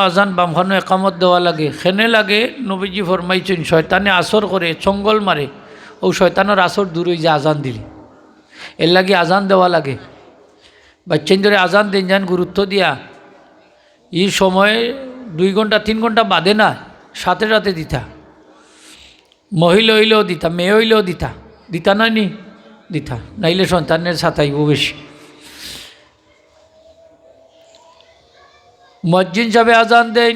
আজান বামখানো একামত দেওয়া লাগে খেনে লাগে নবীজি ফরমাইছেন শয়তানে আসর করে চঙ্গল মারে ও শয়তানের আসর দূর হয়ে যায় আজান দিলে এর লাগে আজান দেওয়া লাগে বাচ্চান ধরে আজান দেন যান গুরুত্ব দিয়া এই সময়ে 2 ঘন্টা 3 ঘন্টা বাদে না সাথে সাথে দিতা মহিলা হইলেও দিতা মেয়ে হইলেও দিতা নয় নি দিতা নাইলে সন্তানের সাথাইব বেশি মসজিদ হিসাবে আজান দেন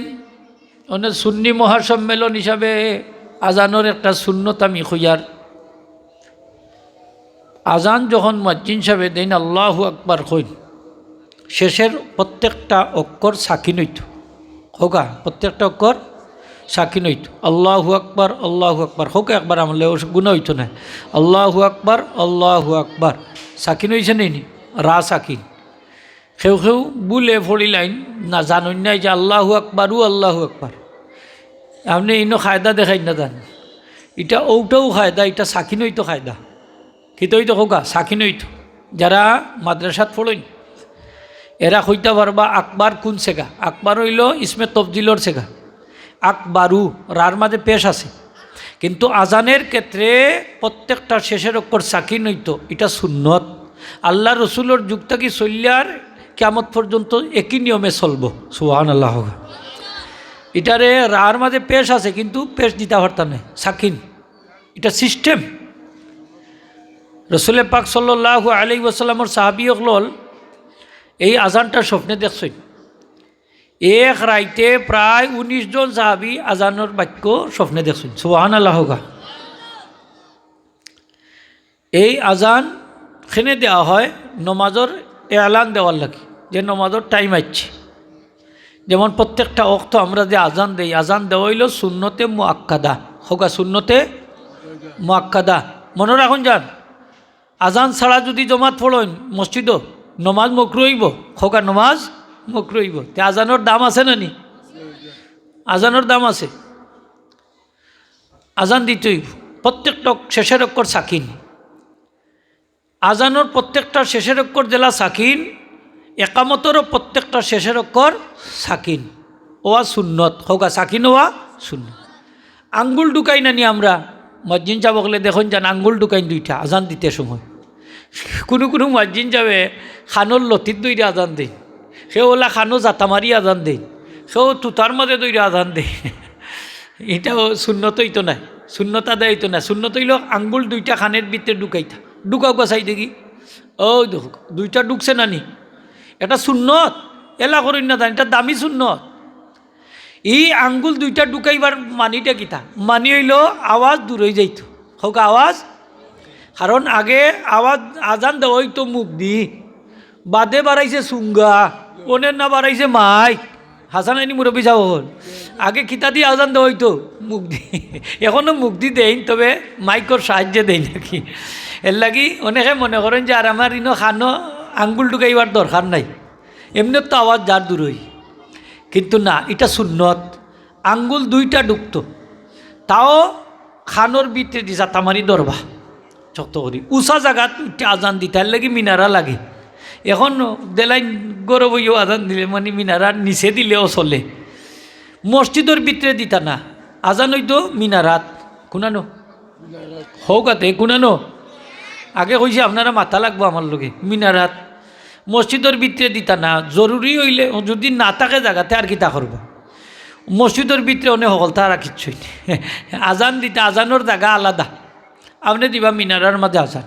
অনেক সুন্নি মহাসম্মেলন হিসাবে আজানোর একটা সুন্নত আমি খুঁজার আজান যখন মসজিদ হিসাবে দেন আল্লাহু আকবার কইন শেষের প্রত্যেকটা অক্ষর সাকিন হইত হোকা প্রত্যেকটা অক্ষর সাকিন হইত আল্লাহু আকবার হোক একবার আমলে গুণ হইত না আল্লাহু আকবার সাকিন হয়েছে নেই রা সাকিন কেউ কেউ বুলে ফড়িলাইন না জানুন নাই যে আল্লাহু আকবার আপনি ইনো খায়দা দেখাই না জান এটা ওটাও খায়দা এটা সাকিন হইতো খায়দা কিন্তু হইতো হোকা সাকিন হইতো যারা মাদ্রাসাত ফড়ইন এরা হইতে পারবা আকবার কোন শেখা আকবার হইল ইসমে তফজিলর শেখা আকবারু রার মাঝে পেশ আছে কিন্তু আজানের ক্ষেত্রে প্রত্যেকটা শেষের অক্ষর সাকিন হইতো এটা সুন্নত আল্লাহ রসুলোর যুগটা কি চলিয়ার কিয়ামত পর্যন্ত একই নিয়মে চলব সুবহানাল্লাহ এটারে রার মাঝে পেশ আছে কিন্তু পেশ দিতে পারতাম না সাকিন এটা সিস্টেম রসুল পাক সাল্লাল্লাহু আলাইহি ওয়াসাল্লামের সাহাবী হল এই আজানটা স্বপ্নে দেখছেন এক রাইতে প্রায় 19 জন সাহাবী আজানের বাক্য স্বপ্নে দেখছেন সুবহানাল্লাহ এই আজান খেনে দেওয়া হয় নমাজের এলান দেওয়ার লাগে যে নমাজের টাইম আছে যেমন প্রত্যেকটা ওয়াক্ত আমরা যে আজান দেই আজান দেওয়া হইল সুন্নতে মুআক্কাদা হোকা সুন্নতে মুআক্কাদা মনে রাখুন যান আজান ছাড়া যদি জমাত পড়েন মসজিদও নমাজ মকরু হইব হোকা নমাজ মকরু হইব তে আজানোর দাম আছে না নি আজানোর দাম আছে আজান দিতে হইব প্রত্যেকটা শেষের অক্ষর সাকিন আজানোর প্রত্যেকটা শেষের অক্ষর জেলা সাকিন একামতেরও প্রত্যেকটা শেষের অক্ষর সাকিন ওয়া সুন্নত হোকা সাকিন ওয়া সুন্নত আঙ্গুল ঢুকাই না নি আমরা মসজিদ যাব গেলে দেখুন যান আঙ্গুল ঢুকাইন 2টা আজান দিতে সময় কোনো মসজিদ যাবে খানোর লতির 2টা আজান দেয় সেও ওলা খানো জাতা মারি আজান দেয় সেও তুতার মাঝে 2টা আজান দেয় এটাও শূন্যত হইতো না শূন্যতা দেয় হইতো না শূন্যত হইল আঙ্গুল 2টা খানের ভিতরে ঢুকাইতা ঢুকাও বাসাই দেখি ও দেখো 2টা ঢুকছে নানি এটা সুন্নত এলা করেন না এটা দামি সুন্নত এই আঙ্গুল 2টা ঢুকাইবার মানিটা কিতা মানি হইল আওয়াজ দূর হয়ে যাইত হোক আওয়াজ কারণ আগে আওয়াজ আজান দেওয়া হইতো মুখ দি বাদে বাড়াইছে সুঙ্গা ওনের না বাড়াইছে মাইক হাসান আইনি মুরব্বী যাব হল আগে কিতা দিয়ে আজান দেওয়া হইতো মুখ দি এখনও মুখ দি দেই তবে মাইকর সাহায্যে দেই নাকি এর লাগি অনেকে মনে করেন যে আর আমার ইনো খানো আঙ্গুল ঢুকাইবার দরকার নাই এমনি তো আওয়াজ যার দূর হই কিন্তু না এটা সুন্নত আঙ্গুল 2টা ঢুকতো তাও খানোর ভিতরে দিছা তামারি দরবা শক্ত করি উষা জায়গাত আজান দিতে লাগে মিনারা লাগে এখন দেলাইন গরব হইও আজান দিলে মানে মিনারার নিচে দিলেও চলে মসজিদের ভিতরে দিতা না আজান হইতো মিনারাত কোনানো হৌকাতে কোনানো আগে কইছে আপনারা মাথা লাগবো আমার লগে মিনারাত মসজিদের ভিতরে দিতা না জরুরি হইলে যদি না থাকে জায়গাতে আর কিতা করবো মসজিদের ভিতরে অনেক হল তারা কিচ্ছুই আজান দিতে আজানোর জায়গা আলাদা আপনি দিবা মিনারার মাঝে আজান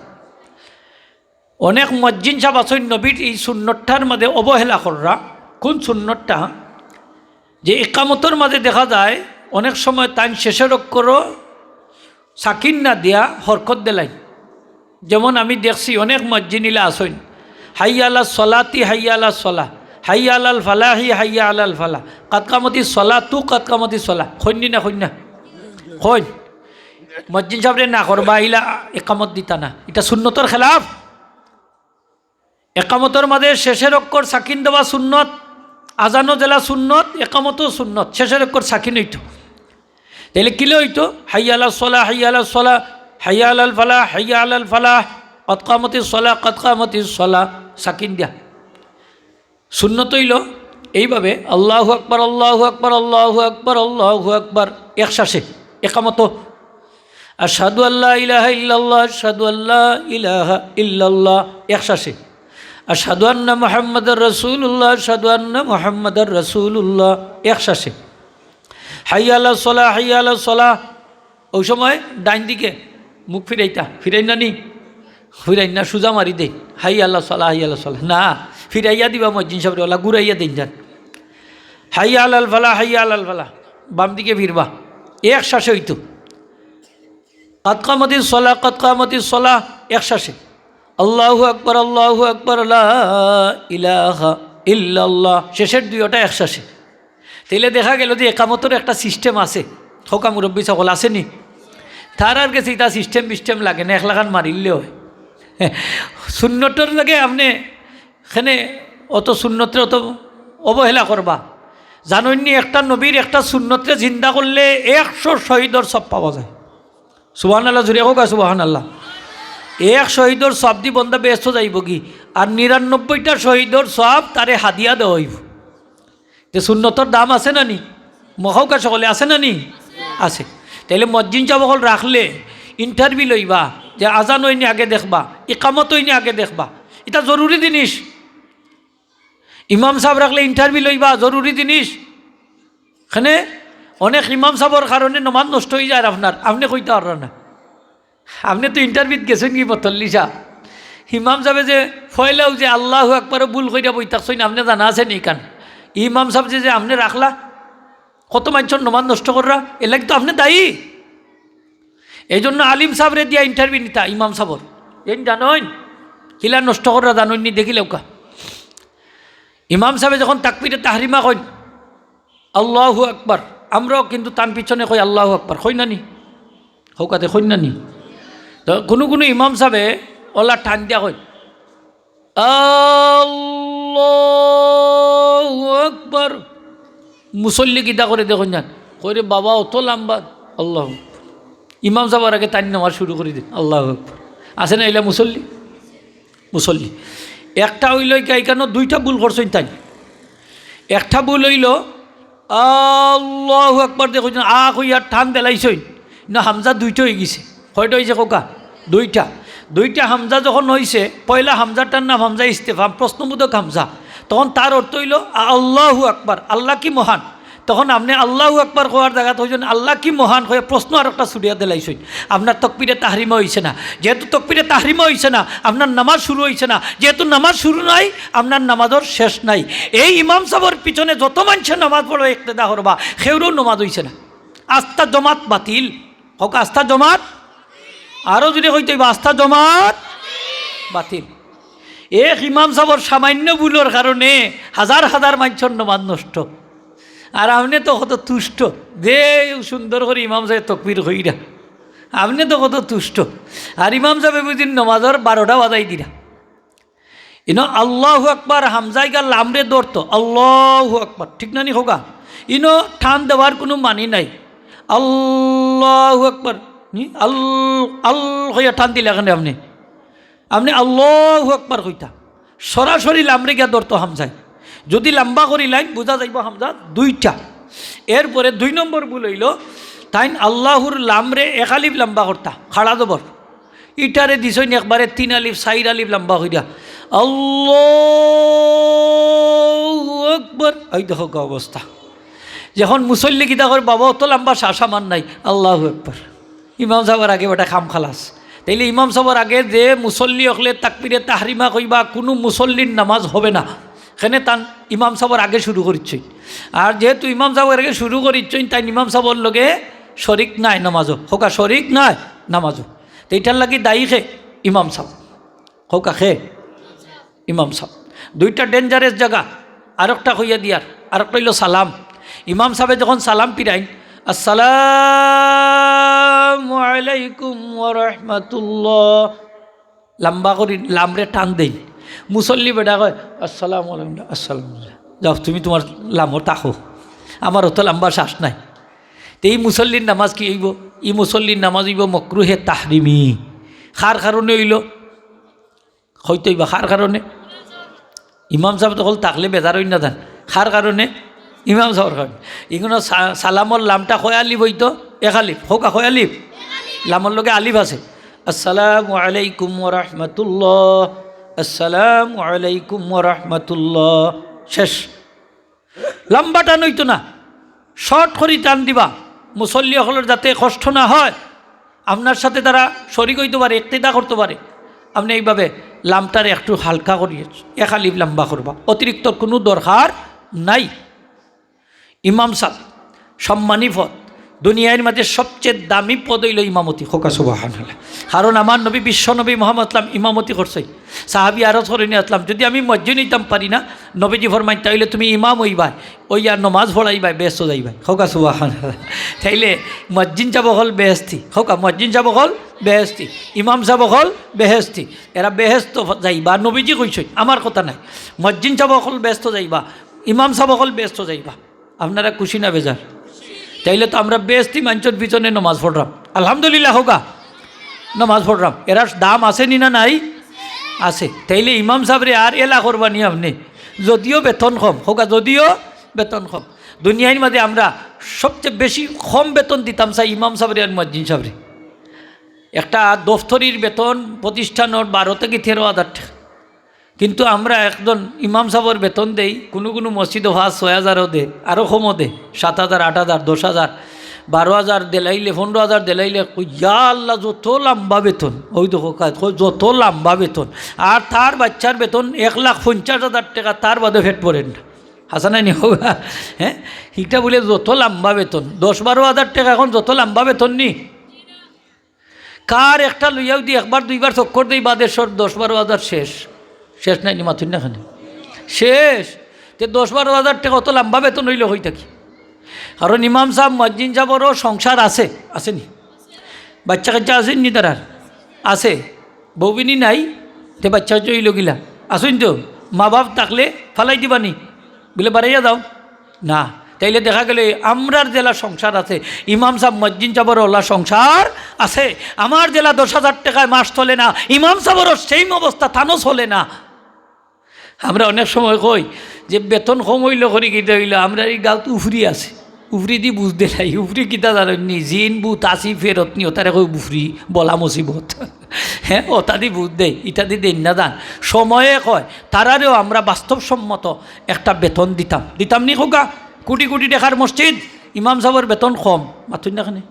অনেক মসজিদ সাহেব আছেন নবীর এই সুন্নতটার মাঝে অবহেলা কররা কোন সুন্নতটা যে একামতর মাঝে দেখা যায় অনেক সময় তাই শেষের অক্ষরও সাকিন না দিয়া হরকত দেলাই যেমন আমি দেখছি অনেক মসজিদ নিলে আসেন হাইয়া আলা সলাতি হাইয়া আলা সলা হাইয়া আলাল ফালাহি হাইয়া আলাল ফালা কাতকামতি সলা তু কাতকামতি সলা খৈনি না খৈনা খৈন মসজিদ সাহেব না করবা ইলা একামত দিতা না এটা সুন্নতর খেলাফ একামতর মাঝে শেষের অক্ষর সাকিন দেওয়া সুন্নত আজানো জেলা সুন্নত একামতও সুন্নত শেষের অক্ষর সাকিন হইতো তাহলে কিলে হইতো হাইয়া আলা সলা হাইয়া আলা সলা হাইয়া আলাল ফালাহ হাইয়া আলাল ফালাহ কতকামতি সলা কতকামতি সলা সাকিন দিয়া সুন্নত হইল এইভাবে আল্লাহু আকবার আল্লাহু আকবার আল্লাহু আকবার আল্লাহু আকবার একশ্বাসে একামত আশহাদু আল্লা ইলাহা ইল্লাল্লাহ আশহাদু আল্লা ইলাহা ইল্লাল্লাহ একশ্বাসে আশহাদু আন্না মুহাম্মাদার রাসূলুল্লাহ আশহাদু আন্না মুহাম্মাদার রাসূলুল্লাহ একশ্বাসে হাইয়া আলাস সালাহ হাইয়া আলাস সালাহ। ওই সময় ডাইন দিকে মুখ ফিরাই না নি ফিরাই না সুজা মারি দেন হাইয়া আল্লাহ সালাহ হাইয়া আল্লাহ সালাহ না ফিরাইয়া দিবা মসজিদ সাহেবওয়ালা ঘুরাইয়া দেন যান হাইয়া আলাল ফালাহ হাইয়া আলাল ফালাহ বাম দিকে ফিরবা একশ্বাসে হইতো কদ কামাতিস সালাহ একশ্বাসে আল্লাহু আকবার লা ইলাহা ইল্লাল্লাহ শেষের দুইটা একশ্বাসে। তাইলে দেখা গেল যে একামতের একটা সিস্টেম আছে থকা মুরব্বী সকল আসেনি তার আর কাছে এটা সিস্টেম লাগে না একলাখান মারিলে হয় সুন্নতর লাগে আপনি এখানে অত সুন্নতের অত অবহেলা করবা জাননি একটা নবীর একটা সুন্নতরে জিন্দা করলে 100 শহীদর সব পাওয়া যায়। সুবহানাল্লাহ জুড়ে হোক সুবহানাল্লাহ। 1 শহীদর সব দি বন্ধা ব্যস্ত যাইব কি আর 99টা শহীদর সব তারে হাদিয়া দেওয়া হইব। যে সুন্নতর দাম আছে না নি মহাউকা সকলে আছে না নি আছে। তাইলে মসজিদ চাবকল রাখলে ইন্টারভিউ লইবা যে আজান হইনি আগে দেখবা ইকামত হইনি আগে দেখবা এটা জরুরি জিনিস। ইমাম সাহেব রাখলে ইন্টারভিউ লইবা জরুরি জিনিস। এখানে অনেক ইমাম সাহেবর কারণে নমাজ নষ্ট হয়ে যায় আপনি কইতে পারেন না আপনি তো ইন্টারভিউ গেছেন কি বতল্লিশা ইমাম সাহেবে যে ফয়লাও যে আল্লাহু আকবারও ভুল কইরা বইতাকছই না আপনি জানা আছেন এইখান ইমাম সাহেব যে আপনি রাখলা কত মানুষের নমাজ নষ্ট কররা এ লাগে তো আপনি দায়ী। এই জন্য আলিম সাহেবরে দিয়া ইন্টারভিউ নিতা ইমাম সাহেবর এই জানইন কিলা নষ্ট কররা জানইনি দেখিলেও কা ইমাম সাহেবে যখন তাকবীরে তাহরিমা কইন আল্লাহু আকবার আমরাও কিন্তু তান পিছনে কই আল্লাহু আকবার কই নানি হৌকাতে কই নানি তো কোনো ইমাম সাহেবে ওলা টান দিয়া কই আল্লাহু আকবার মুসল্লি কিতা করে দেখুন যান কইরে বাবা অত লম্বা আল্লাহু ইমাম সাহেবের আগে টান নেওয়া শুরু করে দিন আল্লাহু আকবার আছে না এলা মুসল্লি একটা হইল কেন 2টা ভুল করছেন তাই একটা ভুল হইল আল্লাহু আকবার দেখুন কইয়া টান দেলাইছই না হামজা 2টা হয়ে গেছে কয়টা হয়েছে কোকা 2টা হামজা যখন হয়েছে পয়লা হামজাটার নাম হামজা ইস্তেফাম প্রশ্নবোধক হামজা তখন তার অর্থ হইল আল্লাহু আকবার আল্লাহ কি মহান তখন আপনি আল্লাহু আকবার কোয়ার জায়গাতে হয়েছেন আল্লাহ কি মহান হয়ে প্রশ্ন আর একটা ছুটিয়া দিলাইছেন আপনার তকবিরে তাহরিমা হয়েছে না যেহেতু তকবিরে তাহরিমা হয়েছে না আপনার নামাজ শুরু হয়েছে না যেহেতু নামাজ শুরু নাই আপনার নামাজের শেষ নাই। এই ইমাম সাহেবের পিছনে যত মানুষের নামাজ পড়বে ইক্তেদা করবা সেউরও নামাজ হয়েছে না আস্থা জমাত বাতিল হোক আস্থা জমাত আরও যদি হইতে আস্থা জমাত বাতিল। এক ইমাম সাহেবের সামান্য ভুলের কারণে হাজার মানুষের নামাজ নষ্ট আর আপনি তো কত তুষ্ট যে সুন্দর করে ইমাম সাহেব তকবির হইরা আপনি তো কত তুষ্ট আর ইমাম সাহেব বুঝিন নমাজর 12টা বাজাই দিরা আল্লাহু আকবার হামজাই গাল লামরে দৌড়তো আল্লাহু আকবার ঠিক না নি হোগা ঠান দেওয়ার কোনো মানি নাই আল্লাহু আকবার হইয়া টান দিলে এখানে আপনি আল্লাহু আকবার কইতা সরাসরি লামরে গিয়া দৌড়তো হামজাই যদি লম্বা করি লাইন বোঝা যাইব হামজা 2টা। এরপরে 2 নম্বর ভুল হইল তাইন আল্লাহুর লামরে 1 আলিফ লম্বা করতা খাড়া জবর ইটারে দিছইন একবারে 3 আলিফ 4 আলিফ লম্বা হইয়া আল্লাহু আকবার এই দেখো অবস্থা। যখন মুসল্লি কিতা করে বাবা অত লম্বা শাসামান নাই আল্লাহু আকবার ইমাম সাহেবের আগে ওটা খাম খালাস। তাইলে ইমাম সাহেবের আগে যে মুসল্লি হলে তাকবীরে তাহরিমা কইবা কোনো মুসল্লির নামাজ হবে না এখানে তান ইমাম সাহেবের আগে শুরু করিচ্ছই আর যেহেতু ইমাম সাহেবের আগে শুরু করিচ্ছই তাই ইমাম সাহেবের লগে শরিক নাই নামাজও হোকা শরিক নাই নামাজও তো এইটার লাগি দায়ী খে ইমাম সাহেব হোকা খে ইমাম সাহেব। 2টা ডেঞ্জারাস জায়গা আর একটা হইয়া দিয়ার আর একটা হইল সালাম। ইমাম সাহেব যখন সালাম পিরাইন আসসালামু আলাইকুম ওয়া রাহমাতুল্লাহ লম্বা করি লামরে টান দেই মুসল্লি বেটা কয় আসসালামু আলাইকুম আসসালাম যাও তুমি তোমার লামর তাকো আমার অত লম্বা শ্বাস নাই। তো এই মুসল্লির নামাজ কি হইব ই মুসল্লির নামাজ হইব মকরুহে তাহরিমি খার কারণে হইল হয়তো হইবা খার কারণে ইমাম সাহেব তখন তাকলে বেজার হই না যান কার কারণে? ইমাম সাহর কারণে। এগুলো সালামর লামটা কয় আলিফ হইতো? এক আলিফ হোক, কয় আলিফ? লামর লগে আলিফ আছে। আসসালামু আলাইকুম ওয়া রাহমাতুল্লাহ, আসসালামু আলাইকুম ওয়া রাহমাতুল্লাহ, শেষ। লম্বা টান হইতো না, শর্ট করে টান দিবা, মুসল্লি হলের যাতে কষ্ট না হয়, আপনার সাথে তারা শরিক হইতে পারে, ইক্তেদা করতে পারে। আপনি এইভাবে লামটারে একটু হালকা করিয়ে এক আলিফ লম্বা করবা, অতিরিক্ত কোনো দরকার নাই। ইমাম সাহেব সম্মানী পদ, দুনিয়ার মাঝে সবচেয়ে দামি পদ হইল ইমামতি। হোকা সুবহানাল্লাহ। কারণ আমার নবী বিশ্বনবী মুহাম্মদ সাল্লাল্লাহু আলাইহি ইমামতি করছে। সাহাবী আরো ধরে নিয়ে আসলাম, যদি আমি মসজিদ নিতাম পারি না, নবীজি ফরমাইন তাইলে তুমি ইমাম হইবা, ওই আর নমাজ পড়াইবা, বেহেশত যাইবা। হোকা সুবহানাল্লাহ। তাইলে মসজিদ যাব হল বেহেশতি, হোকা মসজিদ যাব হল বেহেশতি, ইমাম যাব হল বেহেশতি। এরা বেহেশত যাইবা, নবীজি কইছে, আমার কথা নাই। মসজিদ যাব হল বেহেশত যাইবা, ইমাম যাব হল বেহেশত যাইবা। আপনারা খুশি না বেজার? তাইলে তো আমরা বেস্তি মানুষের পিছনে নমাজ পড়লাম, আলহামদুলিল্লাহ হোকা, নমাজ পড়লাম। এরা দাম আছে নি না নাই? আছে। তাইলে ইমাম সাহেবরে আর এলা করবানি আপনি, যদিও বেতন কম হোকা, যদিও বেতন কম। দুনিয়ার মাঝে আমরা সবচেয়ে বেশি কম বেতন দিতাম চাই ইমাম সাহেবরে আর মুয়াজ্জিন সাহেবরে। একটা দফতরির বেতন প্রতিষ্ঠানের 12 থেকে 13,000 টাকা, কিন্তু আমরা একজন ইমাম সাহেবের বেতন দেই, কোনো কোনো মসজিদও 5-6,000ও দে, আরও কমও দে, 7,000, 8,000, 10,000, 12,000 দিলাইলে, 15,000 দিলাইলে, ইয়া আল্লাহ যত লম্বা বেতন, ওই তো যত লম্বা বেতন। আর তার বাচ্চার বেতন 1,50,000 টাকা, তার বাদে ফেট পড়েন না, হাসা নাই নি হোগা? হ্যাঁ, এটা বলে যত লম্বা বেতন, 10-12,000 টাকা এখন যত লম্বা বেতন নি। কার একটা লইয়াও দি একবার দুইবার চক্কর দেই বাদে সর 10-12,000 শেষ, শেষ নাই নি মাথুন না খানে শেষ। তো 10-12,000 টাকা অত লম্বা বেতন হইলে হই থাকি। কারণ ইমাম সাহেব মুয়াজ্জিন সাহেবেরও সংসার আছে, আসেনি? বাচ্চা কাচ্চা আসেন নি? তারার আছে, বউবিনী নাই, তে বাচ্চা কাচ্চা হইল গিলা আসুন তো, মা বাপ থাকলে ফালাই দিবানি বলে বাড়াইয়া দাও না। তাইলে দেখা গেলে আমরার জেলা সংসার আছে, ইমাম সাহেব মুয়াজ্জিন সাহেবের ওলা সংসার আছে। আমার জেলা 10,000 টাকায় মাস চলে না, ইমাম সাহেবেরও সেইম অবস্থা, থানো চলে না। আমরা অনেক সময় কই যে বেতন কম হইল করি কিতা হইল, আমরা এই গাঁত উফরি আছে, উফরি দি বুঝতে নাই, উফরি কিতা জানি জিন বুত আসি ফেরত নি, ওটারে কই উফরি বলা মুসিবত। হ্যাঁ, ওটা দি বুঝ দেয়, ইটা দি দেন না দান সময়ে কয়, তারারেও আমরা বাস্তবসম্মত একটা বেতন দিতাম নি খোকা। কোটি কোটি টাকার মসজিদ, ইমাম সাহেবের বেতন কম, মাথুন না খানে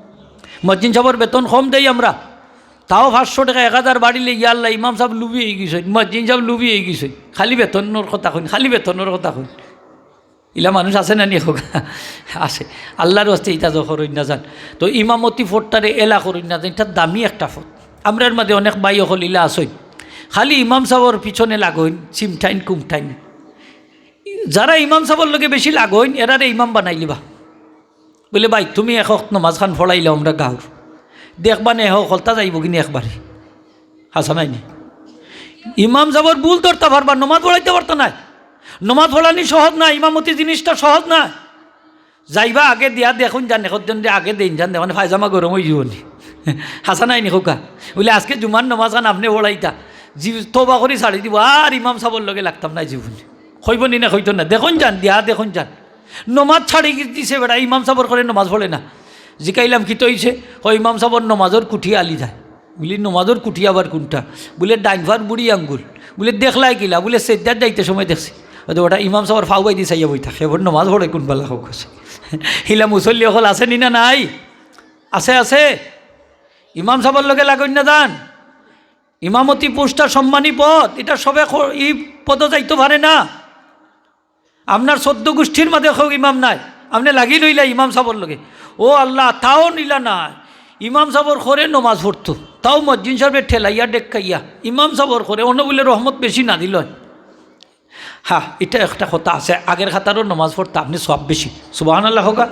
মুয়াজ্জিন সাহেবের বেতন কম দেই আমরা, তাও 500 টাকা 1,000 বাড়িলে ইয়াল্লা ইমাম সাহেব লুবি হয়ে গেছে, মুয়াজ্জিন সাহেব লুবি হয়ে গেছে। খালি বেতনের কথা কইন, খালি বেতনের কথা কইন, ইলা মানুষ আছে না নি হোক? আছে। আল্লাহর হস্তে ইটা যখন না যান, তো ইমামতি ফোরটারে এলা করিন না যান, এটা দামি একটা ফোট। আমরার মাঝে অনেক বাই হল ইলা আসইন, খালি ইমাম সাহেবের পিছনে লাগইন, চিমটাইন কুমটাইন। যারা ইমাম সাহেবের লগে বেশি লাগইন, এরারে ইমাম বানাইলিবা, বলে ভাই তুমি এক নমাজ খান ফড়াইলে আমরা গাঁর দেখবা নে হলতা যাইব কিনি একবারে, হাসা নাই নি? ইমাম সাহেবের ভুল ধরতে পারবা, নমাজ পড়াইতে পারতো না। নমাজ পড়ানি সহজ না, ইমামতি জিনিসটা সহজ না। যাইবা আগে দিয়া দেখুন জান, এখন আগে দিন যান, দেখুন ফায়জামা গরম হয়ে যাবনি, হাসা নাই নি খোকা? বলে আজকে জুমার নমাজ খান আপনি ওড়াইতা, তোবা করে ছাড়ি দিব, আর ইমাম সাহেবের লগে লাগতাম না জীবনে, হইব নি না হইতো না। দেখুন যান দিয়া, দেখুন যান নমাজ ছাড়ি দিছে বেড়া, ইমাম সাহেবের করে নমাজ পড়ে না। জিকাইলাম কি তো হইছে, ও ইমাম সাহেবের নমাজর কুঠি আলি যায়। বলি নমাজর কুঠি আবার কোনটা? বলে ডাইনভার বুড়ি আঙ্গুল। বলে দেখলাই কিলা? বলে সেদ্দার যাইতে সময় দেখছি, ওটা ইমাম সাহেবের ফাউ বাই দি চাইয়া বই থাকে, এবার নমাজ পড়ে কোনবেলা হোক আছে। হিলা মুসল্লি অকল আছে নি না নাই? আছে আছে। ইমাম সাহেবের লগে লাগন না যান, ইমামতি পোস্টটা সম্মানী পদ, এটা সবে এই পদ যাইতে পারে না। আপনার 14 গোষ্ঠীর মাঝে হোক ইমাম নাই, আপনি লাগি লইলা ইমাম সাহেবের লগে, ও আল্লাহ, তাও নিলা না। ইমাম সাহেবের করে নমাজ পড়তো, তাও মুয়াজ্জিন সাহেবের ঠেলাইয়া ডেকাইয়া ইমাম সাহেবের করে, অন্য বলে রহমত বেশি না দিল। হ্যাঁ, এটা একটা কথা আছে, আগের খাতারও নমাজ পড়তে আপনি সব বেশি, সুবহানাল্লাহ হোগা।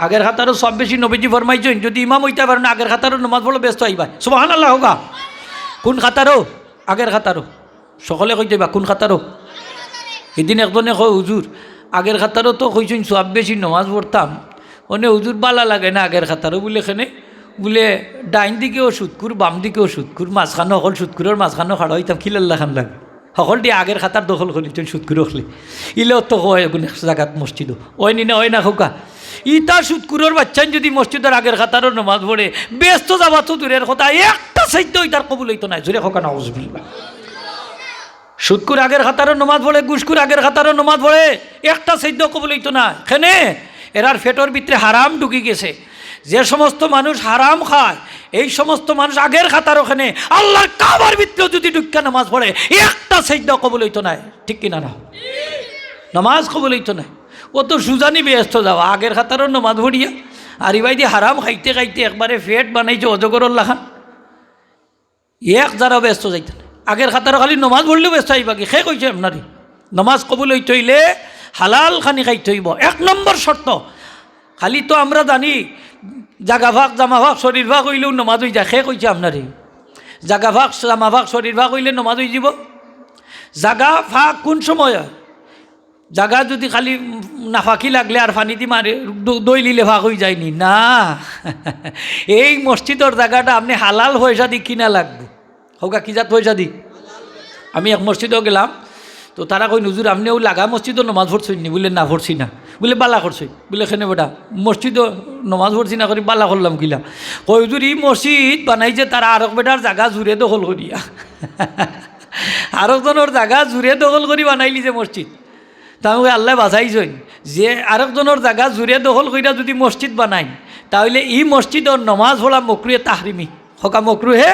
আগের খাতারও সব বেশি, নবীজি ফরমাইছেন যদি ইমাম হইতে পারেন আগের খাতারও নমাজ পড়লে ব্যস্ত আইবা, সুবহানাল্লাহ হোগা। কোন খাতারও? আগের খাতারও। সকলে কই যাইবা কোন খাতারও? এদিন একজনে কয় হুজুর আগের খাতারও তো কইছেন সব বেশি নমাজ পড়তাম, ওনে হুজুর বালা লাগে না আগের খাতারও বলে এখানে, বলে ডাইন দিকেও সুৎকুর, বাম দিকেও সুৎকুর, মাঝখানো অকল সুৎকুরের মাঝখানো খাড়া হইতাম, খিলাল্লা খান লাগে। সকলটি আগের খাতার দখল করি তুই সুদ করে রাখলি ইলেও তো হয় এগুলো জায়গাত মসজিদও ওই নি না ওই না খোকা ইটা সুদকুরের বাচ্চান যদি মসজিদের আগের খাতারও নমাজ পড়ে ব্যস্ত যাবা তো দূরের কথা একটা সাইড ওইটার কবুল হইতো না জোরে খোকা না বুঝবিল্লা সুদকুর আগের খাতারও নমাজ পড়ে ঘুষকুর আগের খাতারও নমাজ পড়ে একটা সাইড কবুল হইতো না এখানে এরার ফেটর ভিতরে হারাম ঢুকি গেছে যে সমস্ত মানুষ হারাম খায় এই সমস্ত মানুষ আগের খাতার ওখানে আল্লাহর কাবার ভিতরে যদি ঢুকা নামাজ পড়ে একটা সাইড কবুল হইতো না ঠিক কিনা না নামাজ কবুল হইতো না ও তো সুজানি ব্যস্ত যাওয়া আগের খাতারও নমাজ পড়িয়া আর ইবাই দিয়ে হারাম খাইতে খাইতে একবারে ফেট বানাইছে অজগরর লাখান এক যারা ব্যস্ত যাইতেন আগের খাতারও খালি নমাজ পড়লেও ব্যস্ত আইবা কি সে কইছে আপনারই নমাজ কবুল হইতে হইলে হালাল খানি খাইতে হইব এক নম্বর শর্ত খালি তো আমরা জানি জাগা ভাগ জামা ভাগ শরীর ভাগ হইলেও নমাজ হয়ে যায় সে কইছে আপনারই জাগা ভাগ জামা ভাগ শরীর ভাগ হইলে নমাজ হয়ে যাব জাগা ভাগ কোন সময় হয় জাগা যদি খালি নাফাকি লাগলে আর ফানি দি মারে দই লিলে ভাগ হয়ে যায়নি না এই মসজিদের জায়গাটা আপনি হালাল পয়সা দি কিনা লাগবে হোকা কি জাত পয়সা দি আমি এক মসজিদেও গেলাম তো তারা কই নুজুর আপনিও লাগা মসজিদও নমাজ পড়ছেন নি বলে না পড়ছি না বলে বালা করছে বলে এখানে বেটা মসজিদও নমাজ পড়ছি না করি বালা করলাম কিলা কই হুজুর এই মসজিদ বানাইছে তারা আরক বেটার জায়গা জুড়ে দখল করিয়া আরেকজনের জায়গা জুড়ে দখল করি বানাইলি যে মসজিদ তাহলে আল্লাহ বাঁচাইছেন যে আরেকজনের জায়গা জুড়ে দখল করিয়া যদি মসজিদ বানাই তাহলে এই মসজিদর নমাজ পড়া মকরুহে তাহরিমি হকা মকরুহে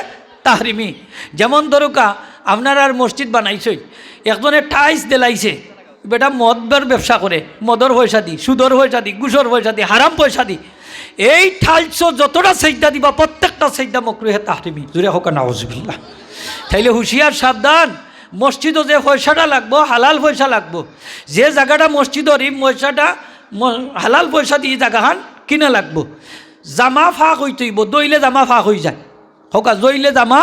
তাহরিমি যেমন ধরুকা আপনার আর মসজিদ বানাইছে একজনে টাইলস দেলাইছে বেটা মদর ব্যবসা করে মদর পয়সা দি সুদর পয়সা দি ঘুষর পয়সা দি হারাম পয়সা দি এই টাইলস যতটা সেইদা দিবা প্রত্যেকটা সেইদা মকরুহে তাহরিমি জুড়ে হোক নাউজুবিল্লাহ তাইলে হুঁশিয়ার সাবধান মসজিদও যে পয়সাটা লাগবো হালাল পয়সা লাগবো যে জায়গাটা মসজিদর এই পয়সাটা হালাল পয়সা দিয়ে জায়গাখান কিনা লাগবো জামা ফাঁক হইতেইব দইলে জামা ফাঁক হয়ে যায় হোকা দইলে জামা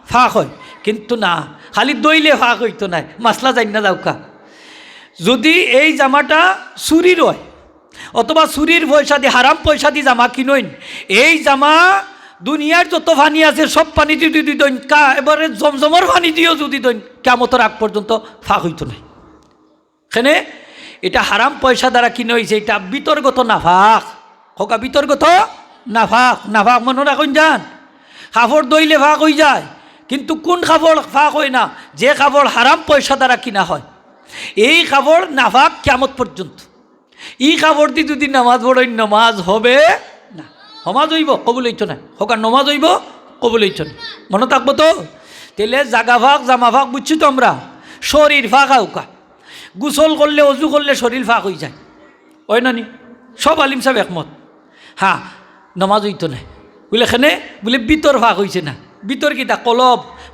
ফাঁক হয় কিন্তু না খালি দইলে ফাঁক হইতো নাই মাসলা যাই না যাওকা যদি এই জামাটা চুরির হয় অথবা চুরির পয়সা দিয়ে হারাম পয়সা দিয়ে জামা কিনইন এই জামা দুনিয়ার যত পানি আছে সব পানি যদি দইন কা এবারে জমজমর পানি দিয়েও যদি দইন কিয়ামতের আগ পর্যন্ত ফাঁক হইতো নাই এখানে এটা হারাম পয়সা দ্বারা কিনে হয়েছে এটা বিতর্গত নাফাক হোকা বিতর্গত নাফাক নাফাক মনে রাখুন যান কাপড় দইলে ফাঁক হয়ে যায় কিন্তু কোন কাপড় ফাঁক হয় না যে কাপড় হারাম পয়সা দ্বারা কিনা হয় এই কাপড় নাফাক কিয়ামত পর্যন্ত এই কাপড় দিয়ে যদি নামাজ পড়েন নামাজ হবে না সমাজ হইব কবুল হইতো না হোকা নমাজ হইব কবুল হইতো না মনে থাকবো তো তেলে জাগা ফাঁক জামা ফাঁক বুঝছি তো আমরা শরীর ফাঁক হাউকা গোসল করলে অজু করলে শরীর ফাঁক হয়ে যায় ওই নানি সব আলিম সাহেব একমত হ্যাঁ নমাজ হইতো না বলে এখানে বলে বিতর ফাঁক হয়েছে না বিতর কিতা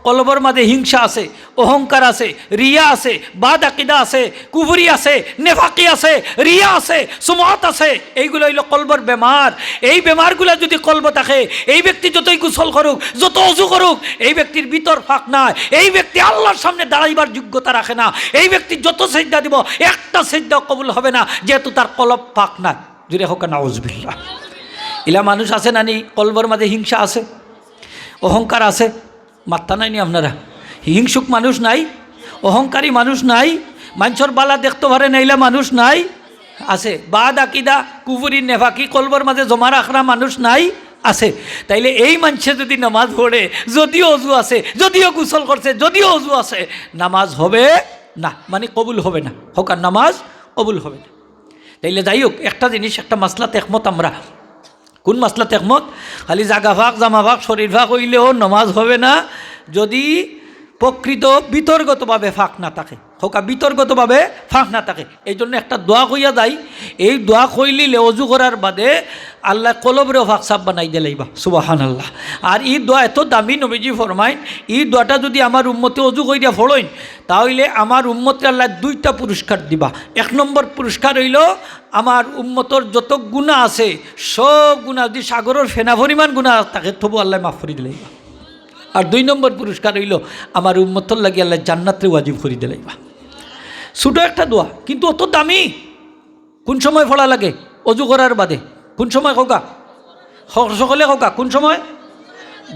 কলবর মাঝে হিংসা আছে অহংকার আছে রিয়া আছে বাদ আকিদা আছে কুফরি আছে নেফাকি আছে রিয়া আছে সুমত আছে এইগুলো হইল কলবর বেমার এই বেমারগুলো যদি কলব থাকে এই ব্যক্তি যতই কুশল করুক যত অজু করুক এই ব্যক্তির ভিতর ফাঁক নাই এই ব্যক্তি আল্লাহর সামনে দাঁড়াইবার যোগ্যতা রাখে না এই ব্যক্তি যত সেজদা দিব একটা সেজদা কবুল হবে না যেহেতু তার কলব ফাঁক নাই জুড়ে হোক নাউজুবিল্লাহ ইলা মানুষ আছে নানি কলবর মাঝে হিংসা আছে অহংকার আছে মাত্তা নাইনি আপনারা হিংসুক মানুষ নাই অহংকারী মানুষ নাই মানুষের বালা দেখতে পারে নাইলা মানুষ নাই আছে বাদ আকিদা কুফুরি নেফাকি কলবর মাঝে জমা রাখরা মানুষ নাই আছে তাইলে এই মানুষে যদি নামাজ পড়ে যদিও অজু আছে যদিও গোসল করছে যদিও অজু আছে নামাজ হবে না মানে কবুল হবে না হোকার নামাজ কবুল হবে না তাইলে যাই হোক একটা জিনিস একটা মাসলাতে একমত আমরা কোন মাসলাতে একমত খালি জাগা ভাগ জামা ভাগ শরীর ভাগ হইলেও নমাজ হবে না যদি প্রকৃত বিতর্গতভাবে ফাঁক না থাকে হোকা বিতর্গতভাবে ফাঁক না থাকে এই জন্য একটা দোয়া কইয়া যায় এই দোয়া কইলিলে অজু করার বাদে আল্লাহ কলবরেও ফাঁক সাপ বানাই দিলাইবা সুবহানাল্লাহ আর এই দোয়া এত দামি নবীজি ফরমাইন এই দোয়াটা যদি আমার উম্মতে অজু কইরা ফড়ইন তাহলে আমার উম্মতে আল্লাহ দুইটা পুরস্কার দিবা এক নম্বর পুরস্কার হইল আমার উম্মতর যত গুনাহ আছে সব গুনাহ যদি সাগরের ফেনা পরিমাণ গুনাহ থাকে তবু আল্লাহ মাফ করে দিলাইবা আর দুই নম্বর পুরস্কার হইল আমার উম্মতর লাগি আল্লাহ জান্নাতে ওয়াজিব করে দিলাইবা ছোটো একটা দোয়া কিন্তু অত দামি কোন সময় পড়া লাগে অজু করার বাদে কোন সময় হোকা সকলে হোকা কোন সময়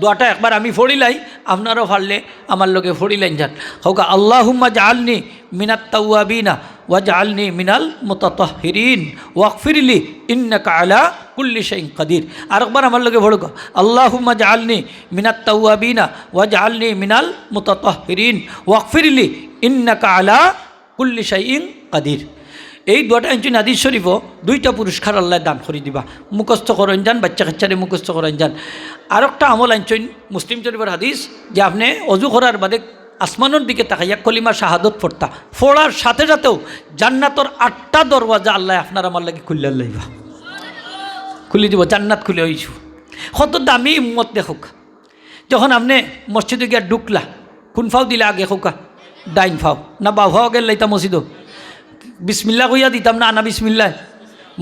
দোয়াটা একবার আমি ফড়িলাই, আপনারও পারলে আমার লগে ফড়িলাইন যান। হোক আল্লাহুম্মা জাআলনি মিনাত তাওয়াবিনা ওয়া জাআলনি মিনাল মুতাতাহহিরিন ওয়াগফিরলি ইন্নাকা আলা কুল্লি শাইইন কাদির। আরেকবার আমার লগে পড়ুক, আল্লাহুম্মা জাআলনি মিনাত তাওয়াবিনা ওয়া জাআলনি মিনাল মুতাতাহহিরিন ওয়াগফিরলি ইন্নাকা আলা কুল্লি শাইইন কাদির। এই দোয়াটা আনছেন হাদিস শরীফও, দুইটা পুরস্কার আল্লাহ দান করে দিবা। মুখস্থ করেন যান, বাচ্চা কাচ্চারে মুখস্থ করেন যান। আর একটা আমল আনছেন মুসলিম শরীফের হাদিস, যে আপনি অজু করার বাদে আসমানের দিকে তাকাইয়া কলিমা শাহাদত পড়তা, পড়ার সাথে সাথেও জান্নাতর 8টা দরওয়াজা আল্লাহ আপনার আমার লাগে খুললে লাইবা, খুলে দিব, জান্নাত খুলে হইছু। কত দামি উম্মত দেখুক। যখন আপনি মসজিদে গিয়া ঢুকলা, কোন ফাও দিলে আগে খোকা? ডাইন ফাও না বাউ ফাও গেল লাইতা মসজিদও? বিসমিল্লা কইয়া দিতাম না আনা বিসমিল্লা?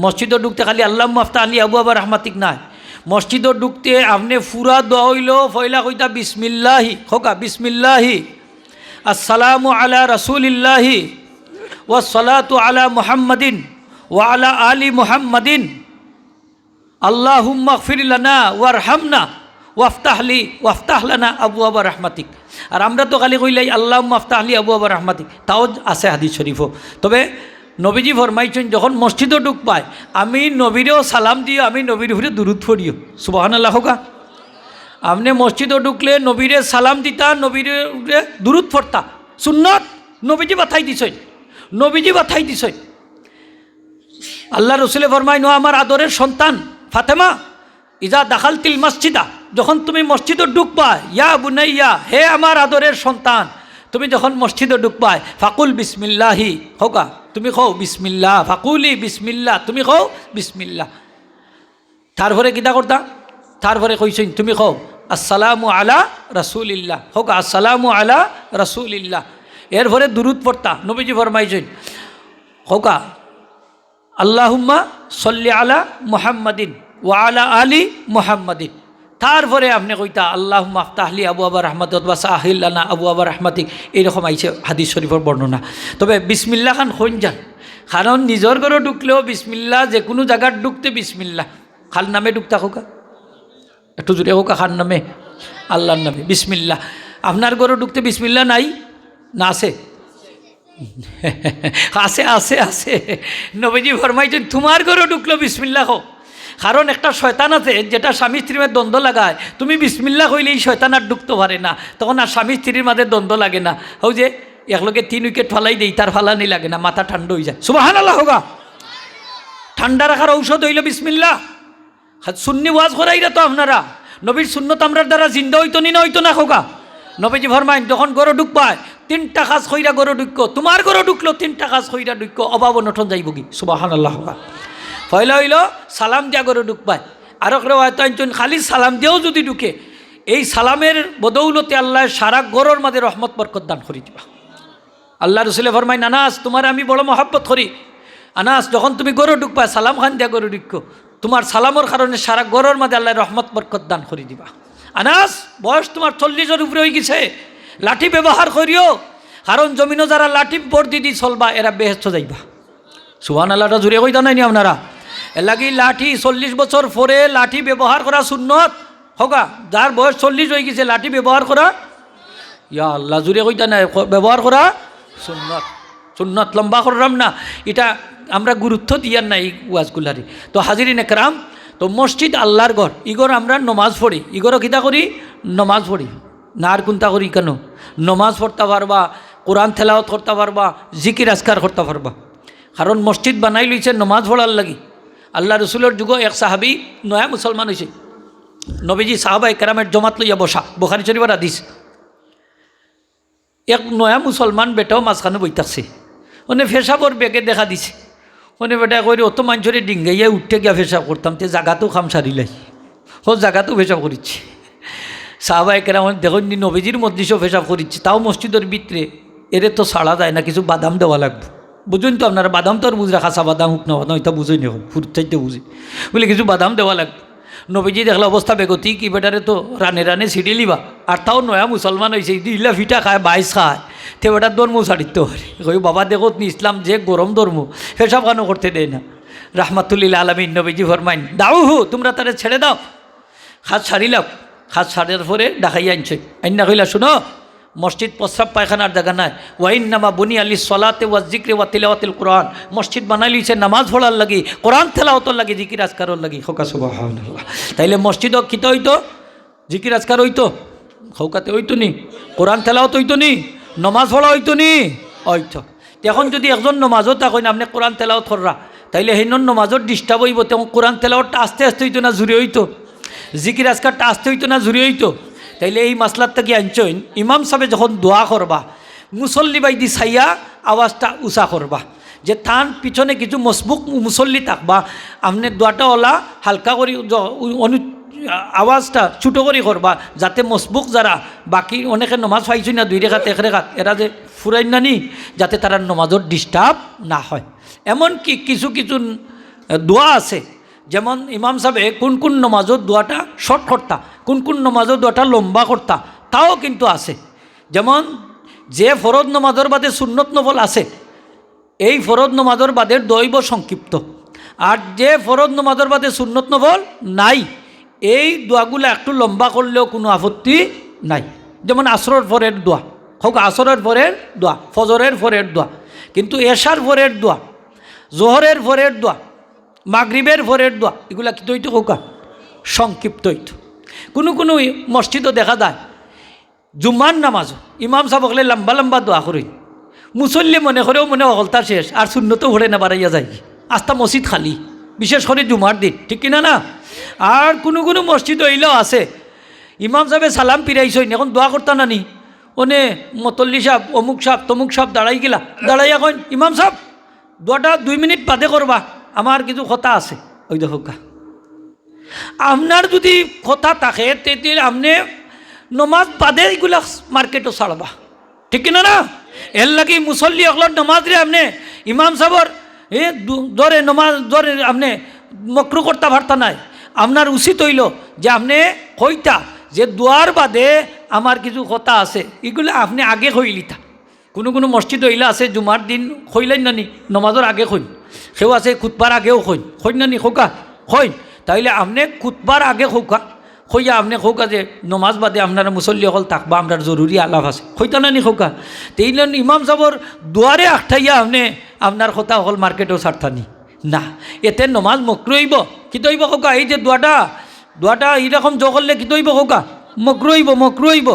মসজিদও ঢুকতে খালি আল্লাহ মাফতা আলী আবু আবার রহমাতিক নাই, মসজিদও ঢুকতে আপনি ফুরা দোয়া হইল ফয়লা কইতা বিসমিল্লাহি, খোকা বিসমিল্লাহি, আসসালামু আলা রাসূলিল্লাহি ওয়াসসালাতু আলা মুহাম্মাদিন ওয়া আলা আলি মুহাম্মাদিন, আল্লাহুম্মা গফির লানা ওয়ারহামনা ওয়াফতাহ লানা আবওয়াবা রাহমাতিক। আর আমরা তো খালি কইলাই আল্লাহুম্মা আফতাহ লি আবওয়াবা রাহমাতিক, তাও আছে হাদিস শরীফও। তবে নবীজি ফরমাইছেন যখন মসজিদও ঢুক পায় আমি নবীরেও সালাম দিও, আমি নবীর উপরে দুরূদ পড়িও। সুবহানাল্লাহ হোকা। আপনি মসজিদও ঢুকলে নবীরে সালাম দিতা, নবীর উপরে দুরূদ পড়তা, সুন্নত। নবীজি বাথাই দিছেন, নবীজি বাথাই দিছেন। আল্লাহ রসুলে ফরমাই, নো আমার আদরের সন্তান ফাতেমা, ইজা দাখালতিল মসজিদা, যখন তুমি মসজিদে ঢুকবা, ইয়া বুনাইয়া, হে আমার আদরের সন্তান, তুমি যখন মসজিদে ঢুকবা, ফাকুল বিসমিল্লাহি, হোকা তুমি কও বিসমিল্লাহ, ফাকুলি বিসমিল্লাহ, তুমি কও বিসমিল্লাহ। তারপরে কিতা করতা? তারপরে কইছেন তুমি কও আসসালামু আলা রাসূলিল্লাহ, হোক আসসালামু আলা রাসূলিল্লাহ। এরপরে দুরূদ পড়তা। নবীজি ফরমাইছেন হোকা আল্লাহুম্মা সল্লি আলা মুহাম্মাদিন ওয়া আলা আলি মুহাম্মাদিন। তারপরে আপনি কইতা আল্লাহুম্মা আফতাহ লি আবওয়াবা রাহমাতিক ওয়া সাহিল লানা আবওয়াবা রাহমাতিক। এইরকম আইছে হাদিস শরীফের বর্ণনা। তবে বিসমিল্লাহ খান হইন যান, কারণ নিজের ঘরে ঢুকলেও বিসমিল্লাহ, যে কোনো জায়গার ঢুকতে বিসমিল্লাহ। খাল নামে ঢুকতা হোকা, একটু জুড়ে হোকা, খান নামে, আল্লাহর নামে বিসমিল্লাহ। আপনার ঘরে ঢুকতে বিসমিল্লাহ নাই না? আছে আছে আছে আছে। নবীজি ফরমাইছেন তোমার ঘরে ঢুকলো বিসমিল্লাহ হোক, কারণ একটা শয়তান আছে যেটা স্বামী স্ত্রীর দ্বন্দ্ব লাগায়। তুমি বিসমিল্লাহ হইলেই শয়তান আর ঢুকতে পারে না, তখন আর স্বামী স্ত্রীর মাঝে দ্বন্দ্ব লাগে না। হও যে একলগে 3 উইকেট ফালাই দেই, তার ফালানি লাগে না, মাথা ঠান্ডা হয়ে যায়। সুবহানাল্লাহ হোগা। ঠান্ডা রাখার ঔষধ হইল বিসমিল্লাহ। সুন্নি ওয়াজ করাইরা তো আপনারা, নবীর সুন্নত আমরার দ্বারা জিন্দা হইতো নি না হইতো না হোগা। নবীজি ফরমাইন যখন গরু ঢুকবায় 3টা কাজ কইরা গরু ঢুকো, তোমার গরু ঢুকলো 3টা কাজ কইরা ঢুকো, অভাব অনটন যাইব কি। সুবহানাল্লাহ হোগা। পয়লা হইল সালাম দিয়া গরু ঢুকবায়। আরো হয়তো একজন খালি সালাম দিয়েও যদি ঢুকে, এই সালামের বদৌলতে আল্লাহ সারা গরুর মাঝে রহমত বরকত দান করে দিবা। আল্লাহ রসুলে ফরমাইন আনাস তোমার আমি বড় মহব্বত করি, আনাস যখন তুমি গরু ঢুকবা সালাম খান দিয়া গরু ঢুকো, তোমার সালামের কারণে সারা গরুর মাঝে আল্লাহ রহমত বরকত দান করে দিবা। আনাস বয়স তোমার 40-এর উপরে হয়ে গেছে, লাঠি ব্যবহার করিও, কারণ জমিনও যারা লাঠি বর্দি দি চলবা এরা বেহেস্ত যাইবা। সুবহানাল্লাহটা জুড়ে কইতা নাইনি আপনারা? এর লাগি লাঠি 40 বছর পরে লাঠি ব্যবহার করা সুন্নত হোকা। যার বয়স 40 হয়ে গেছে লাঠি ব্যবহার করা, ইয়া আল্লাহ জুড়ে কইতা নাই, ব্যবহার করা সুন্নত। সুন্নত লম্বা করলাম না, এটা আমরা গুরুত্ব দিয়ার না এই ওয়াজগুলারে। তো হাজিরিন একরাম, তো মসজিদ আল্লাহর ঘর, ইগর আমরা নমাজ পড়ি, ইগরও কিতা করি? নমাজ পড়ি না। আর কোনটা করি কেন? নমাজ পড়তে পারবা, কোরআন তেলাওয়াত করতে পারবা, জিকির আজকার করতে পারবা। কারণ মসজিদ বানাই লইছে নমাজ পড়ার লাগি। আল্লাহ রসুলের যুগ এক সাহাবি নয়া মুসলমান হয়েছে, নবীজি সাহাবা একরামের জমাত লইয়া বসা, বুখারী শরীফের হাদিস। এক নয়া মুসলমান বেটাও মাঝখানে বই থাকছে, ওনে ফেসাবর বেগে দেখা দিছে। ওনে বেটা কই অত মানুষরে ডিঙ্গাইয়া উঠতে গিয়া ফেসাব করতাম, তে জাগাতেও খাম সারিলাই, ও জাগাতেও ফেসাব করিচ্ছে। সাহাবা একরাম দেখুন নবীজির মসজিদও ফেসাব করিচ্ছে, তাও মসজিদের ভিতরে। এরে তো ছাড়া যায় না, কিছু বাদাম দেওয়া লাগবে। বুঝুন তো আপনারা, বাদাম তো আর বুঝরা খাসা বাদাম হুক না এটা বুঝুই নি, ফুট চাইতে বুঝি বলে কিছু বাদাম দেওয়া লাগবে। নবীজি দেখলা অবস্থা বেগতি, কি বেটারে তো রানে রানে ছিঁড়ে লিবা। আর তাও নয়া মুসলমান হয়েছে, ইলা ফিটা খায়, বাইশ খায়, তে বেটার ধর্ম ছাড়িতে পারে। কই বাবা দেখো নি ইসলাম যে গরম ধর্ম, সেসব কেন করতে দেয় না। রাহমাতুল্লিল আলামিন নবীজি ফরমাইন দাও হু, তোমরা তারে ছেড়ে দাও। হাত ছাড়িলাম, খাস সারের পরে ডাকাই আনছে আইনা কইলা শুনো মসজিদ প্রস্রাব পায়খানার জায়গা নাই ওয়াইন্নামা বুনি আলী সলাতে ওয়া জিক্রে ওয়া তিলাওয়াতিল কোরআন মসজিদ বানাই লিছে নামাজ পড়ার লাগি কোরআন তেলাওয়াতর লাগি জিকির আজকারর লাগি খোকা সুবহানাল্লাহ তাইলে মসজিদও কিতে হইতো জিকির আজকার হইতো খৌকাতে হইতো নি কোরআন তেলাওয়াত হইতো নি নমাজ পড়া হইতো নি হইতো এখন যদি একজন নমাজও তখন আপনি কোরআন তেলাওয়াত কররা তাইলে হেন নমাজত ডিস্টার্ব হইব তখন কোরআন তেলাওয়াতটা আস্তে আস্তে হইতো না জুড়ে হইতো জিকির আজকারটা আস্তে হইতো না জুড়ে হইতো তাইলে এই মাসলারটা কি আনছেন ইমাম সাহেব যখন দোয়া করবা মুসল্লি বাইদি ছাইয়া আওয়াজটা উঁচা করবা যে তান পিছনে কিছু মজবুক মুসল্লি থাকবা আপনি দোয়াটা ওলা হালকা করে আওয়াজটা ছোটো করে করবা যাতে মজবুক যারা বাকি অনেকে নমাজ পাইছি না 2 রেখাত 1 রেখাত এরা যে ফুরাই না নি যাতে তারা নমাজত ডিস্টার্ব না হয় এমনকি কিছু কিছু দোয়া আছে যেমন ইমাম সাহেব কোন কোন নমাজত দোয়াটা শর্ট করতা কোন কোন নমাজত দোয়াটা লম্বা করতা তাও কিন্তু আছে যেমন যে ফরজ নমাজের বাদে সুন্নত নফল আছে এই ফরজ নমাজের বাদে দৈব সংক্ষিপ্ত আর যে ফরজ নমাজের বাদে সুন্নত নফল নাই এই দোয়াগুলো একটু লম্বা করলেও কোনো আপত্তি নাই যেমন আসরের পরের দোয়া হোক আসরের পরের দোয়া ফজরের পরের দোয়া কিন্তু এশার পরের দোয়া জোহরের পরের দোয়া মাগরিবের ভোরের দোয়া এগুলা কি তৈত হোকা সংক্ষিপ্ত হইত কোনো কোনো মসজিদও দেখা যায় জুম্মার নামাজ ইমাম সাহেব হলে লম্বা লম্বা দোয়া করি মুসল্লি মনে করেও মনে অগলতা শেষ আর শূন্যতেও ভরে না বাড়াইয়া যায় আস্তা মসজিদ খালি বিশেষ করে জুমার দিন ঠিক কিনা না আর কোনো কোনো মসজিদ হইলেও আছে ইমাম সাহেবে সালাম পিরাইছই এখন দোয়া করতা না নি ওনে মতল্লি সাহেব অমুক সাহেব তমুক সাহেব দাঁড়াই গেলা দাঁড়াই এখন ইমাম সাহেব দোয়াটা 2 মিনিট বাদে করবা আমার কিছু কথা আছে ওই দেখো আপনার যদি কথা থাকে তেতিয়াহ'লে আপনি নমাজ বাদে এগুলা মার্কেটও ছাড়বা ঠিক কিনা না এর লাগি মুসল্লি অকলর নমাজ রে আপনি ইমাম সাহেবর ধরে নমাজ ধরে আপনি মকরু করতে পারতা নাই আপনার উচিত হইল যে আপনি কইতা যে দোয়ার বাদে আমার কিছু কথা আছে এগুলো আপনি আগে কইলিতা কোনো কোনো মসজিদ হইলা আছে জুমার দিন কইলেন না নি নমাজের আগে কইন সেও আছে খুতবার আগেও কইন না নি খোকা কইন তাইলে আপনি খুতবার আগে খোকা কইয়া আপনি খোকা যে নমাজ বাদে আপনার মুসল্লি অকল থাকবা আপনার জরুরি আলাপ আছে কইতা না নি খোকা তেইলে ইমাম সাহেবর দুয়ারে আখটাইয়া আপনি আপনার কথা অকল মার্কেটও ছাড়তানি না এতে নমাজ মকরু হইব কি তৈব খোকা এই যে দোয়াটা এইরকম জো করলে কি তৈব খোকা মকরু হইব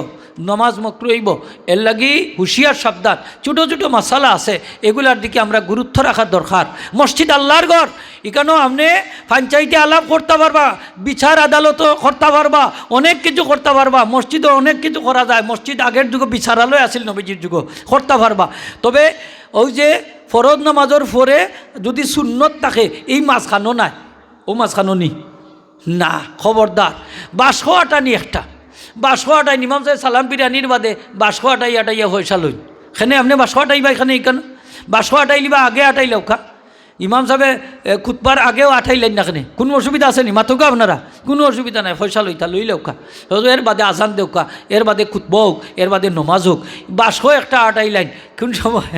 নমাজ মকরু হইব এর লাগি হুঁশিয়ার সাবধান ছোটো ছোটো মশালা আছে এগুলার দিকে আমরা গুরুত্ব রাখার দরকার মসজিদ আল্লাহর ঘর এখানেও আপনি পঞ্চায়েতে আলাপ করতে পারবা বিচার আদালতও করতে পারবা অনেক কিছু করতে পারবা মসজিদও অনেক কিছু করা যায় মসজিদ আগের যুগে বিচারালয় আছিল নবীজির যুগে করতে পারবা তবে ওই যে ফরজ নামাজের পরে যদি সুন্নত থাকে এই মাঝখানো নাই ও মাঝখানো নি না খবরদার বাসো আটানি একটা বাসো আটাই ইমাম সাহেব সালাম বিরিয়ানির বাদে বাসো আটাইয়া পয়সা লই সেনে আপনি বাসো আটাইবা এখানে এইখানে বাসো আটাইলিবা আগে আটাইলে ওখা ইমাম সাহেবে খুতবার আগেও আঠাইলেন না এখানে কোনো অসুবিধা আছে নি মাথোকা আপনারা কোনো অসুবিধা নাই পয়সা লইতা লইলে ওখা এর বাদে আজান দেওকা এর বাদে খুতব হোক এর বাদে নমাজ হোক বাসো একটা আটাইলেন কোন সময়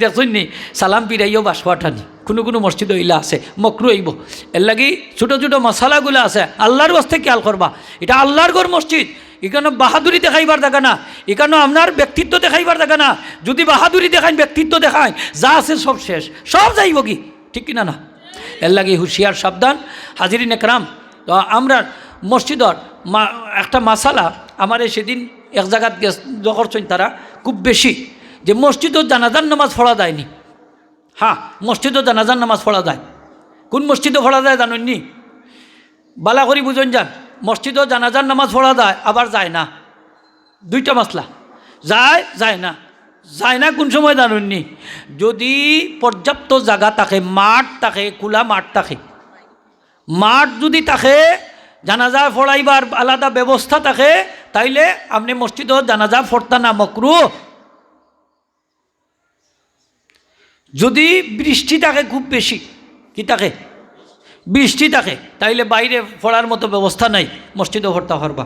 দেখুন নি সালাম পিরাইও বাসো আঠানি কোনো মসজিদ হইলা আছে মকরু হইব এর লাগি ছোটো ছোটো মশালাগুলো আছে আল্লাহর বাস্তে খেয়াল করবা এটা আল্লাহর ঘর মসজিদ এখানে বাহাদুরি দেখাইবার দেখা না এখানে আপনার ব্যক্তিত্ব দেখাইবার দেখা না যদি বাহাদুরি দেখান ব্যক্তিত্ব দেখায় যা আছে সব শেষ সব যাইব কি ঠিক কিনা না এর লাগে হুঁশিয়ার সাবধান হাজিরিন একরাম তো আমরা মসজিদর একটা মাসালা আমার সেদিন এক জায়গাত করছেন তারা খুব বেশি যে মসজিদত জানাজার নামাজ পড়া যায়নি হ্যাঁ মসজিদত জানাজার নামাজ পড়া যায় কোন মসজিদে পড়া যায় জানেননি বালা করি বুঝুন যান মসজিদও জানাজার নামাজ পড়া যায় আবার যায় না দুইটা মাসলা যায় না কোন সময় জানেননি যদি পর্যাপ্ত জায়গা থাকে মাঠ থাকে খোলা মাঠ থাকে মাঠ যদি থাকে জানাজা পড়াইবার আলাদা ব্যবস্থা থাকে তাইলে আপনি মসজিদও জানাজা পড়তা না মকরু যদি বৃষ্টি থাকে খুব বেশি কি থাকে বৃষ্টি থাকে তাইলে বাইরে পড়ার মতো ব্যবস্থা নাই মসজিদে পড়তে পারবা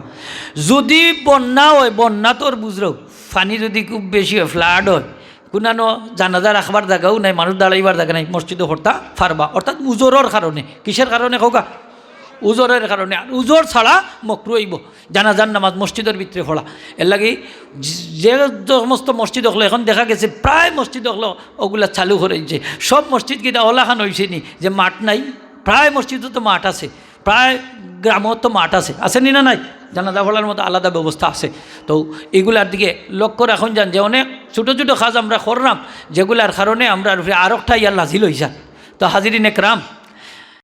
যদি বন্যা হয় বন্যা তোর বুঝলো পানি যদি খুব বেশি হয় ফ্লাড হয় কোনো জানাজা রাখবার জায়গাও নাই মানুষ দাঁড়াইবার জায়গা নাই মসজিদে পড়তে পারবা অর্থাৎ উজোরের কারণে কিসের কারণে হোক উজরের কারণে। আর উজর ছাড়া মকরু হইব জানাজার নামাজ মসজিদের ভিতরে পড়া। এর লাগি যে সমস্ত মসজিদ হলো এখন দেখা গেছে প্রায় মসজিদ হলো ওগুলা চালু করেছে। সব মসজিদ কিনা ওলাখান হয়েছে নি যে মাঠ নাই, প্রায় মসজিদও তো মাঠ আছে, প্রায় গ্রামও তো মাঠ আছে নি না নাই? জানাজা পড়ার মতো আলাদা ব্যবস্থা আছে। তো এগুলার দিকে লক্ষ্য রাখুন যান যে অনেক ছোটো ছোটো কাজ আমরা করলাম যেগুলার কারণে আমরা আরকটা ইয়ার লাজিল হইসান। তো হাজিরিন একরাম,